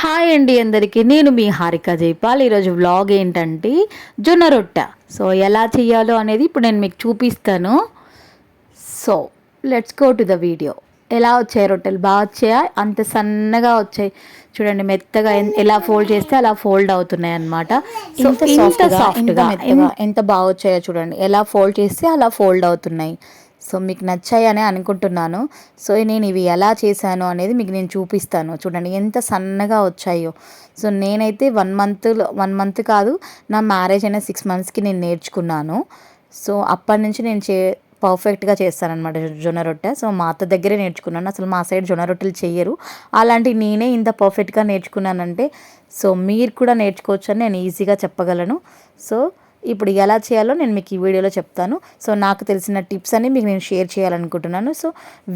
Hi అండి అందరికీ, నేను మీ హారిక జైపాల్. ఈరోజు వ్లాగ్ ఏంటంటే జొన్న రొట్టె. సో ఎలా చేయాలో అనేది ఇప్పుడు నేను మీకు చూపిస్తాను. So let's go to the video. ఎలా వచ్చాయి రొట్టెలు? బాగా వచ్చాయా? అంత సన్నగా వచ్చాయి చూడండి, మెత్తగా ఎలా ఫోల్డ్ చేస్తే అలా ఫోల్డ్ అవుతున్నాయి అన్నమాట. సో ఇంత సాఫ్ట్గా ఎంత బాగా వచ్చాయో చూడండి, ఎలా ఫోల్డ్ చేస్తే అలా ఫోల్డ్ అవుతున్నాయి. సో మీకు నచ్చాయని అనుకుంటున్నాను. సో నేను ఇవి ఎలా చేశాను అనేది మీకు నేను చూపిస్తాను. చూడండి ఎంత సన్నగా వచ్చాయో. సో నేనైతే 1 మంత్ కాదు, నా మ్యారేజ్ అయిన 6 మంత్స్కి నేను నేర్చుకున్నాను. సో అప్పటి నుంచి నేను పర్ఫెక్ట్గా చేస్తానన్నమాట జొన్న రొట్టె. సో మా అత్త దగ్గరే నేర్చుకున్నాను. అసలు మా సైడ్ జొన్న రొట్టెలు చెయ్యరు. అలాంటి నేనే ఇంత పర్ఫెక్ట్గా నేర్చుకున్నానంటే సో మీరు కూడా నేర్చుకోవచ్చు అని నేను ఈజీగా చెప్పగలను. సో ఇప్పుడు ఎలా చేయాలో నేను మీకు ఈ వీడియోలో చెప్తాను. సో నాకు తెలిసిన టిప్స్ అన్ని మీకు నేను షేర్ చేయాలనుకుంటున్నాను. సో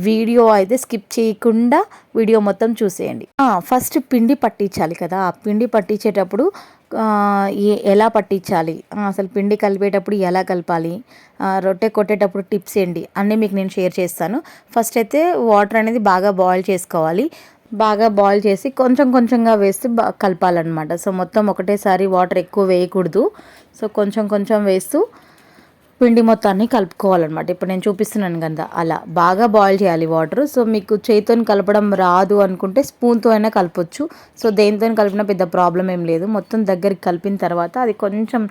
వీడియో అయితే స్కిప్ చేయకుండా వీడియో మొత్తం చూసేయండి. ఫస్ట్ పిండి పట్టించాలి కదా, ఆ పిండి పట్టించేటప్పుడు ఎలా పట్టించాలి, అసలు పిండి కలిపేటప్పుడు ఎలా కలపాలి, రొట్టె కొట్టేటప్పుడు టిప్స్ ఏంటి అన్నీ మీకు నేను షేర్ చేస్తాను. ఫస్ట్ అయితే వాటర్ అనేది బాగా బాయిల్ చేసుకోవాలి. బాగా బాయిల్ చేసి కొంచెం కొంచెంగా వేస్తూ కలపాలన్నమాట. సో మొత్తం ఒకటేసారి వాటర్ ఎక్కువ వేయకూడదు. సో కొంచెం కొంచెం వేస్తూ పిండి మొత్తాన్ని కలుపుకోవాలన్నమాట. ఇప్పుడు నేను చూపిస్తున్నాను కదా, అలా బాగా బాయిల్ చేయాలి వాటర్. సో మీకు చేతితో కలపడం రాదు అనుకుంటే స్పూన్తో అయినా కలపొచ్చు. సో దేనితో కలిపినా పెద్ద ప్రాబ్లం ఏం లేదు. మొత్తం దగ్గరికి కలిపిన తర్వాత అది కొంచెం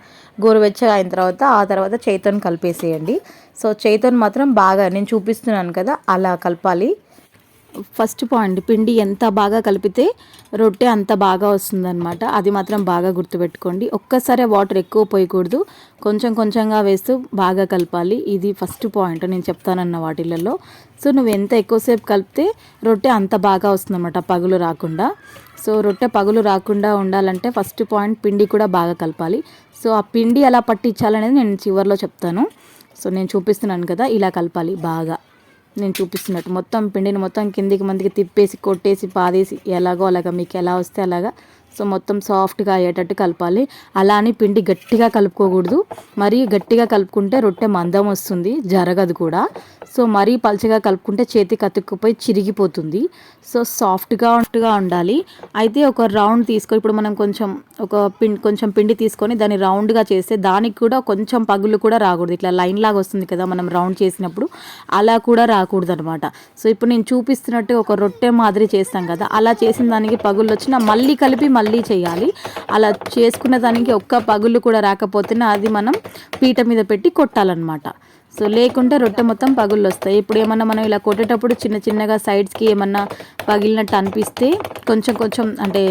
గోరువెచ్చగా అయిన తర్వాత ఆ తర్వాత చేతితో కలిపేసేయండి. సో చేతితో మాత్రం బాగా నేను చూపిస్తున్నాను కదా అలా కలపాలి. ఫస్ట్ పాయింట్, పిండి ఎంత బాగా కలిపితే రొట్టె అంత బాగా వస్తుందన్నమాట. అది మాత్రం బాగా గుర్తుపెట్టుకోండి. ఒక్కసారి వాటర్ ఎక్కువ పోయకూడదు, కొంచెం కొంచెంగా వేస్తూ బాగా కలపాలి. ఇది ఫస్ట్ పాయింట్ నేను చెప్తానన్న వాటిలలో. సో నువ్వు ఎంత ఎక్కువసేపు కలిపితే రొట్టె అంత బాగా వస్తుందన్నమాట, పగులు రాకుండా. సో రొట్టె పగులు రాకుండా ఉండాలంటే ఫస్ట్ పాయింట్ పిండి కూడా బాగా కలపాలి. సో ఆ పిండి ఎలా పట్టించాలనేది నేను చివరిలో చెప్తాను. సో నేను చూపిస్తున్నాను కదా, ఇలా కలపాలి బాగా. నేను చూపిస్తున్నట్టు మొత్తం పిండిని మొత్తం కిందికి మందికి తిప్పేసి కొట్టేసి పాదేసి ఎలాగో అలాగా మీకు ఎలా వస్తే అలాగా. సో మొత్తం సాఫ్ట్గా అయ్యేటట్టు కలపాలి. అలా అని పిండి గట్టిగా కలుపుకోకూడదు. మరీ గట్టిగా కలుపుకుంటే రొట్టె మందం వస్తుంది, జరగదు కూడా. సో మరీ పలుచగా కలుపుకుంటే చేతికి అతుక్కుపోయి చిరిగిపోతుంది. సో సాఫ్ట్గా ఉండాలి. అయితే ఒక రౌండ్ ఇప్పుడు మనం కొంచెం పిండి తీసుకొని దాన్ని రౌండ్గా చేస్తే దానికి కూడా కొంచెం పగులు కూడా రాకూడదు. ఇట్లా లైన్ లాగా వస్తుంది కదా మనం రౌండ్ చేసినప్పుడు, అలా కూడా రాకూడదు అనమాట. సో ఇప్పుడు నేను చూపిస్తున్నట్టు ఒక రొట్టె మాదిరి చేస్తాం కదా, అలా చేసిన దానికి పగులు వచ్చినా మళ్ళీ కలిపి మళ్ళీ చేయాలి. అలా చేసుకున్న దానికి ఒక్క పగులు కూడా రాకపోతేనే అది మనం పీట మీద పెట్టి కొట్టాలన్నమాట. సో లేకుంటే రొట్టె మొత్తం పగుళ్ళు వస్తాయి. ఇప్పుడు ఏమన్నా మనం ఇలా కొట్టేటప్పుడు చిన్న చిన్నగా సైడ్స్కి ఏమన్నా పగిలినట్టు అనిపిస్తే కొంచెం అంటే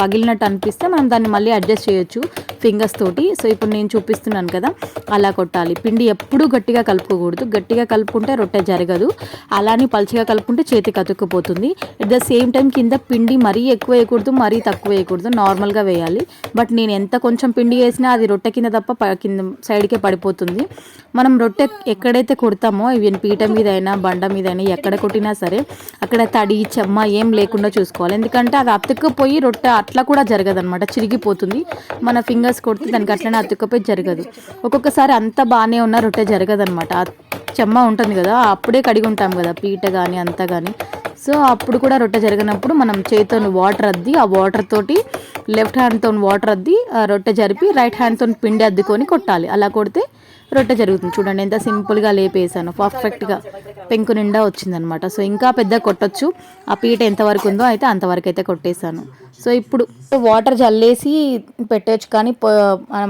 పగిలినట్టు అనిపిస్తే మనం దాన్ని మళ్ళీ అడ్జస్ట్ చేయొచ్చు ఫింగర్స్ తోటి. సో ఇప్పుడు నేను చూపిస్తున్నాను కదా, అలా కొట్టాలి. పిండి ఎప్పుడూ గట్టిగా కలుపుకోకూడదు. గట్టిగా కలుపుకుంటే రొట్టె జరగదు. అలానే పలుచగా కలుపుకుంటే చేతికి అతుక్కుపోతుంది. అట్ ద సేమ్ టైం కింద పిండి మరీ ఎక్కువ వేయకూడదు, మరీ తక్కువ వేయకూడదు, నార్మల్గా వేయాలి. బట్ నేను ఎంత కొంచెం పిండి వేసినా అది రొట్టె కింద తప్ప కింద సైడ్కే పడిపోతుంది. మనం రొట్టె ఎక్కడైతే కొడతామో, ఈవెన్ పీట మీద అయినా బండ మీద అయినా ఎక్కడ కొట్టినా సరే అక్కడ తడి చెమ్మ ఏం లేకుండా చూసుకోవాలి. ఎందుకంటే అది అతుక్కుపోయి రొట్టె అట్లా కూడా జరగదనమాట, చిరిగిపోతుంది. మన ఫింగర్స్ కొడితే దానికి అట్లనే అతుక్కపోయి జరగదు. ఒక్కొక్కసారి అంత బాగానే ఉన్న రొట్టె జరగదనమాట. చెమ్మ ఉంటుంది కదా, అప్పుడే కడిగి ఉంటాం కదా పీట కానీ అంతా కానీ. సో అప్పుడు కూడా రొట్టె జరగనప్పుడు మనం చేతితో వాటర్ అద్ది, ఆ వాటర్ తోటి లెఫ్ట్ హ్యాండ్తో వాటర్ అద్ది రొట్టె జరిపి రైట్ హ్యాండ్తో పిండి అద్దుకొని కొట్టాలి. అలా కొడితే రొట్టె జరుగుతుంది. చూడండి ఎంత సింపుల్గా లేపేసాను, పర్ఫెక్ట్గా పెంకు నిండా వచ్చిందనమాట. సో ఇంకా పెద్ద కొట్టొచ్చు, ఆ పీట ఎంతవరకు ఉందో అయితే అంతవరకు అయితే కొట్టేశాను. సో ఇప్పుడు వాటర్ జల్లేసి పెట్టవచ్చు, కానీ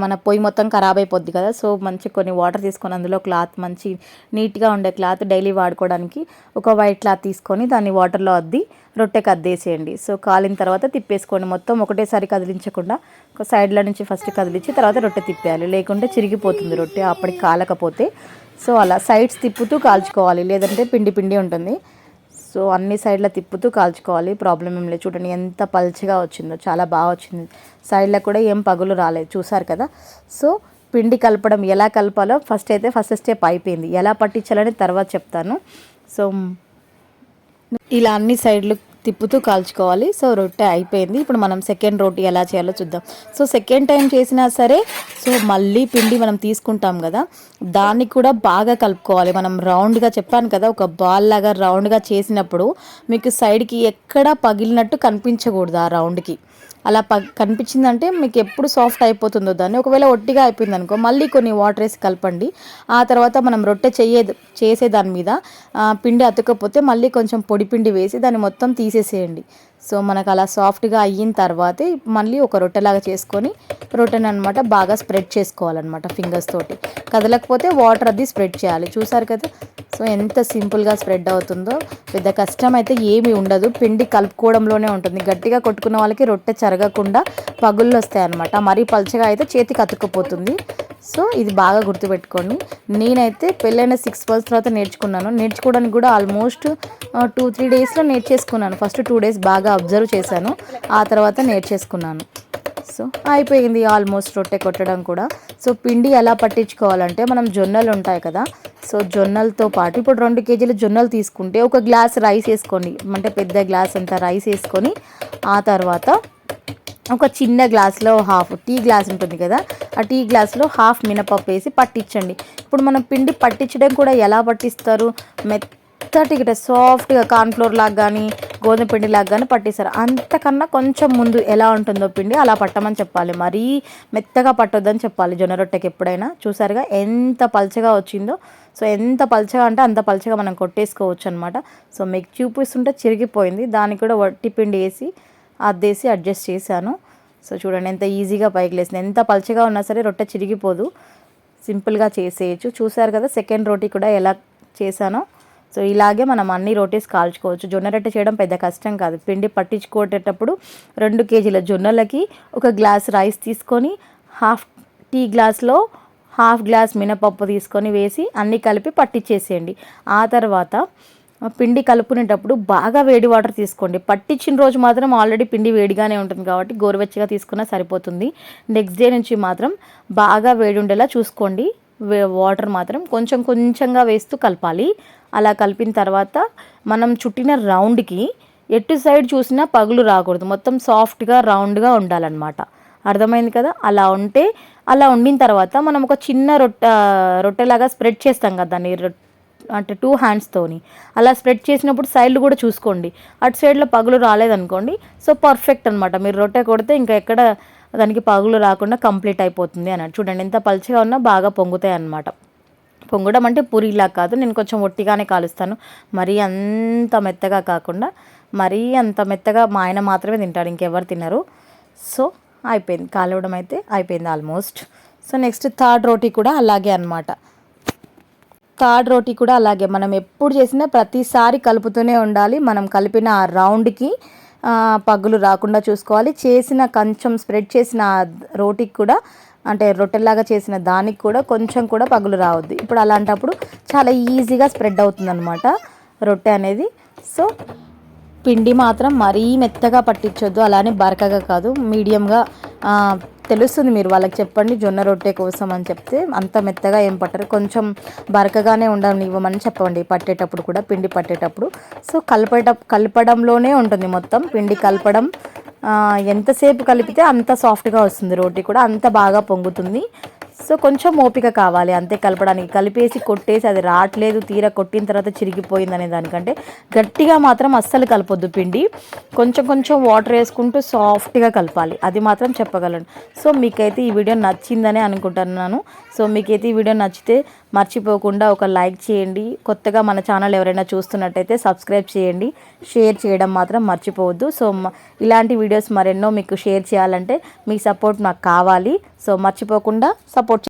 మన పొయ్యి మొత్తం ఖరాబ్ అయిపోద్ది కదా. సో మంచి కొన్ని వాటర్ తీసుకొని అందులో క్లాత్, మంచి నీట్గా ఉండే క్లాత్ డైలీ వాడుకోవడానికి ఒక వైట్ క్లాత్ తీసుకొని దాన్ని వాటర్లో అద్ది రొట్టెకి అద్దేసేయండి. సో కాలిన తర్వాత తిప్పేసుకోండి. మొత్తం ఒకటేసారి కదిలించకుండా ఒక సైడ్ల నుంచి ఫస్ట్ కదిలించి తర్వాత రొట్టె తిప్పేయాలి, లేకుంటే చిరిగిపోతుంది రొట్టె అప్పటికి కాలకపోతే. సో అలా సైడ్స్ తిప్పుతూ కాల్చుకోవాలి, లేదంటే పిండి పిండి ఉంటుంది. సో అన్ని సైడ్ల తిప్పుతూ కాల్చుకోవాలి, ప్రాబ్లం ఏం లేదు. చూడండి ఎంత పల్చగా వచ్చిందో, చాలా బాగా వచ్చింది. సైడ్లో కూడా ఏం పగులు రాలేదు, చూసారు కదా. సో పిండి కలపడం ఎలా కలపాలో ఫస్ట్ స్టెప్ అయిపోయింది. ఎలా పట్టించాలని తర్వాత చెప్తాను. సో ఇలా అన్ని సైడ్లు తిప్పుతూ కాల్చుకోవాలి. సో రొట్టె అయిపోయింది. ఇప్పుడు మనం సెకండ్ రోటీ ఎలా చేయాలో చూద్దాం. సో సెకండ్ టైం చేసినా సరే సో మళ్ళీ పిండి మనం తీసుకుంటాం కదా, దాన్ని కూడా బాగా కలుపుకోవాలి. మనం రౌండ్గా చెప్పాను కదా, ఒక బాల్ లాగా రౌండ్గా చేసినప్పుడు మీకు సైడ్కి ఎక్కడా పగిలినట్టు కనిపించకూడదు. ఆ రౌండ్కి అలా కనిపించిందంటే మీకు ఎప్పుడు సాఫ్ట్ అయిపోతుందో దాన్ని. ఒకవేళ ఒట్టిగా అయిపోయింది అనుకో, మళ్ళీ కొన్ని వాటర్ వేసి కలపండి. ఆ తర్వాత మనం రొట్టె చేసే దాని మీద పిండి అతుకపోతే మళ్ళీ కొంచెం పొడి పిండి వేసి దాన్ని మొత్తం తీసేసేయండి. సో మనకు అలా సాఫ్ట్గా అయిన తర్వాతే మళ్ళీ ఒక రొట్టెలాగా చేసుకొని రొట్టెని అనమాట బాగా స్ప్రెడ్ చేసుకోవాలన్నమాట ఫింగర్స్ తోటి. కదలకపోతే వాటర్ అది స్ప్రెడ్ చేయాలి. చూసారు కదా, సో ఎంత సింపుల్గా స్ప్రెడ్ అవుతుందో. పెద్ద కష్టం అయితే ఏమీ ఉండదు, పిండి కలుపుకోవడంలోనే ఉంటుంది. గట్టిగా కొట్టుకున్న వాళ్ళకి రొట్టె చెరగకుండా పగుళ్ళు వస్తాయి అన్నమాట. మరీ పలుచగా అయితే చేతికి అతుక్కుపోతుంది. సో ఇది బాగా గుర్తుపెట్టుకోండి. నేనైతే పెళ్ళైన 6 months తర్వాత నేర్చుకున్నాను. నేర్చుకోవడానికి కూడా ఆల్మోస్ట్ 2-3 డేస్లో నేర్చేసుకున్నాను. ఫస్ట్ 2 days బాగా అబ్జర్వ్ చేశాను, ఆ తర్వాత నేర్చేసుకున్నాను. సో అయిపోయింది ఆల్మోస్ట్ రొట్టె కొట్టడం కూడా. సో పిండి ఎలా పట్టించుకోవాలంటే, మనం జొన్నలు ఉంటాయి కదా, సో జొన్నలతో పాటు ఇప్పుడు 2 kg జొన్నలు తీసుకుంటే 1 గ్లాస్ రైస్ వేసుకోండి. అంటే పెద్ద గ్లాస్ అంత రైస్ వేసుకొని ఆ తర్వాత ఒక చిన్న గ్లాస్లో టీ గ్లాస్ ఉంటుంది కదా, ఆ టీ గ్లాస్లో హాఫ్ మినపప్పు వేసి పట్టించండి. ఇప్పుడు మనం పిండి పట్టించడం కూడా ఎలా పట్టిస్తారు, మెత్తటిగా సాఫ్ట్గా కార్న్ఫ్లోర్ లాగా కానీ గోధుమ పిండి లాగా కానీ పట్టిస్తారు. అంతకన్నా కొంచెం ముందు ఎలా ఉంటుందో పిండి అలా పట్టమని చెప్పాలి. మరీ మెత్తగా పట్టొద్దని చెప్పాలి జొన్న రొట్టెకి ఎప్పుడైనా. చూసారుగా ఎంత పల్చగా వచ్చిందో. సో ఎంత పల్చగా అంటే అంత పల్చగా మనం కొట్టేసుకోవచ్చు అనమాట. సో మీకు చూపిస్తుంటే చిరిగిపోయింది, దానికి కూడా వట్టి పిండి వేసి అద్దేసి అడ్జస్ట్ చేశాను. సో చూడండి ఎంత ఈజీగా పైకి లేసింది. ఎంత పల్చగా ఉన్నా సరే రొట్టె చిరిగిపోదు, సింపుల్గా చేసేయచ్చు. చూసారు కదా సెకండ్ రోటీ కూడా ఎలా చేశానో. సో ఇలాగే మనం అన్ని రోటీస్ కాల్చుకోవచ్చు. జొన్న రొట్టె చేయడం పెద్ద కష్టం కాదు. పిండి పట్టించుకోటేటప్పుడు 2 kg జొన్నలకి 1 గ్లాస్ రైస్ తీసుకొని టీ గ్లాస్లో హాఫ్ గ్లాస్ మినపప్పు తీసుకొని వేసి అన్నీ కలిపి పట్టించేసేయండి. ఆ తర్వాత పిండి కలుపుకునేటప్పుడు బాగా వేడి వాటర్ తీసుకోండి. పట్టించిన రోజు మాత్రం ఆల్రెడీ పిండి వేడిగానే ఉంటుంది కాబట్టి గోరువెచ్చగా తీసుకున్నా సరిపోతుంది. నెక్స్ట్ డే నుంచి మాత్రం బాగా వేడి ఉండేలా చూసుకోండి. వాటర్ మాత్రం కొంచెం కొంచెంగా వేస్తూ కలపాలి. అలా కలిపిన తర్వాత మనం చుట్టిన రౌండ్కి ఎటు సైడ్ చూసినా పగులు రాకూడదు, మొత్తం సాఫ్ట్గా రౌండ్గా ఉండాలన్నమాట. అర్థమైంది కదా. అలా ఉండిన తర్వాత మనం ఒక చిన్న రొట్టెలాగా స్ప్రెడ్ చేస్తాం కదా దాన్ని, అంటే 2 హ్యాండ్స్తోని అలా స్ప్రెడ్ చేసినప్పుడు సైడ్లు కూడా చూసుకోండి. అటు సైడ్లో పగులు రాలేదనుకోండి, సో పర్ఫెక్ట్ అనమాట. మీరు రొట్టె కొడితే ఇంకా ఎక్కడ దానికి పగులు రాకుండా కంప్లీట్ అయిపోతుంది అన్నట్టు. చూడండి ఎంత పలుచగా ఉన్నా బాగా పొంగుతాయి అన్నమాట. పొంగడం అంటే పూరిలా కాదు, నేను కొంచెం ఒట్టిగానే కాలుస్తాను. మరీ అంత మెత్తగా కాకుండా, మరీ అంత మెత్తగా మా ఆయన మాత్రమే తింటాడు, ఇంకెవరు తినరు. సో అయిపోయింది, కాలవడం అయితే అయిపోయింది ఆల్మోస్ట్. సో నెక్స్ట్ థర్డ్ రోటీ కూడా అలాగే అనమాట. థర్డ్ రోటీ కూడా అలాగే మనం ఎప్పుడు చేసినా ప్రతిసారి కలుపుతూనే ఉండాలి. మనం కలిపిన ఆ రౌండ్కి పగులు రాకుండా చూసుకోవాలి. చేసిన కొంచెం స్ప్రెడ్ చేసిన రోటీకి కూడా, అంటే రొట్టెలాగా చేసిన దానికి కూడా కొంచెం కూడా పగులు రావద్దు. ఇప్పుడు అలాంటప్పుడు చాలా ఈజీగా స్ప్రెడ్ అవుతుందన్నమాట రొట్టె అనేది. సో పిండి మాత్రం మరీ మెత్తగా పట్టించొద్దు, అలానే బరకగా కాదు, మీడియంగా. తెలుస్తుంది, మీరు వాళ్ళకి చెప్పండి జొన్న రొట్టె కోసం అని చెప్తే అంత మెత్తగా ఏం పట్టరు, కొంచెం బరకగానే ఇవ్వమని చెప్పండి పట్టేటప్పుడు కూడా, పిండి పట్టేటప్పుడు. సో కలపడంలోనే ఉంటుంది మొత్తం. పిండి కలపడం ఎంతసేపు కలిపితే అంత సాఫ్ట్గా వస్తుంది రోటీ కూడా, అంత బాగా పొంగుతుంది. సో కొంచెం ఓపిక కావాలి అంతే కలపడానికి. కలిపేసి కొట్టేసి అది రావట్లేదు, తీర కొట్టిన తర్వాత చిరిగిపోయింది అనే దానికంటే గట్టిగా మాత్రం అస్సలు కలపొద్దు పిండి. కొంచెం కొంచెం వాటర్ వేసుకుంటూ సాఫ్ట్గా కలపాలి, అది మాత్రం చెప్పగలను. సో మీకైతే ఈ వీడియో నచ్చిందని అనుకుంటున్నాను. సో మీకైతే ఈ వీడియో నచ్చితే మర్చిపోకుండా ఒక లైక్ చేయండి. కొత్తగా మన ఛానల్ ఎవరైనా చూస్తున్నట్టయితే సబ్స్క్రైబ్ చేయండి, షేర్ చేయడం మాత్రం మర్చిపోవద్దు. సో ఇలాంటి వీడియోస్ మరెన్నో మీకు షేర్ చేయాలంటే మీ సపోర్ట్ నాకు కావాలి. సో మర్చిపోకుండా సపోర్ట్